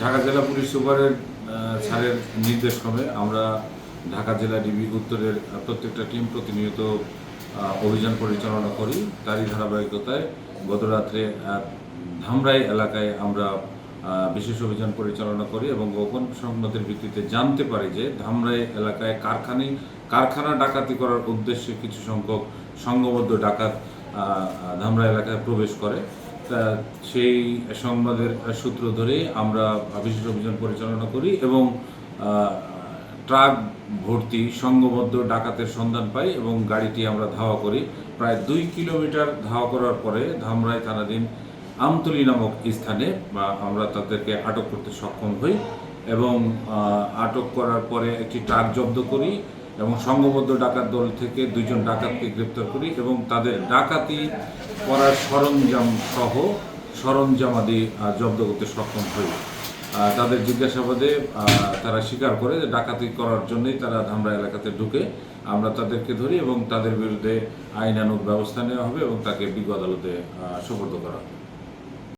ঢাকা জেলা পুলিশ সুপারের স্যারের নির্দেশক্রমে আমরা ঢাকা জেলা ডিবি উত্তরের প্রত্যেকটা টিম প্রতিনিয়ত অভিযান পরিচালনা করি। তারই ধারাবাহিকতায় গতরাত্রে ধামরাই এলাকায় আমরা বিশেষ অভিযান পরিচালনা করি এবং গোপন সংবাদের ভিত্তিতে জানতে পারি যে ধামরাই এলাকায় কারখানা ডাকাতি করার উদ্দেশ্যে কিছু সংখ্যক সংঘবদ্ধ ডাকাত ধামরাই এলাকায় প্রবেশ করে। সেই সংবাদের সূত্র ধরে আমরা বিশেষ অভিযান পরিচালনা করি এবং ট্রাক ভর্তি সংঘবদ্ধ ডাকাতের সন্ধান পাই এবং গাড়িটি আমরা ধাওয়া করি। প্রায় 2 কিলোমিটার ধাওয়া করার পরে ধামরাই থানাধীন আমতলী নামক স্থানে আমরা তাদেরকে আটক করতে সক্ষম হই এবং আটক করার পরে একটি ট্রাক জব্দ করি এবং সংঘবদ্ধ ডাকাত দল থেকে 2 জন ডাকাতকে গ্রেপ্তার করি এবং তাদের ডাকাতি করার সরঞ্জামাদি জব্দ করতে সক্ষম হই। তাদের জিজ্ঞাসাবাদে তারা স্বীকার করে যে ডাকাতি করার জন্যই তারা ধামরা এলাকাতে ঢুকে। আমরা তাদেরকে ধরি এবং তাদের বিরুদ্ধে আইনানুগ ব্যবস্থা নেওয়া হবে এবং তাকে বিজ্ঞ আদালতে সোপর্দ করা হবে।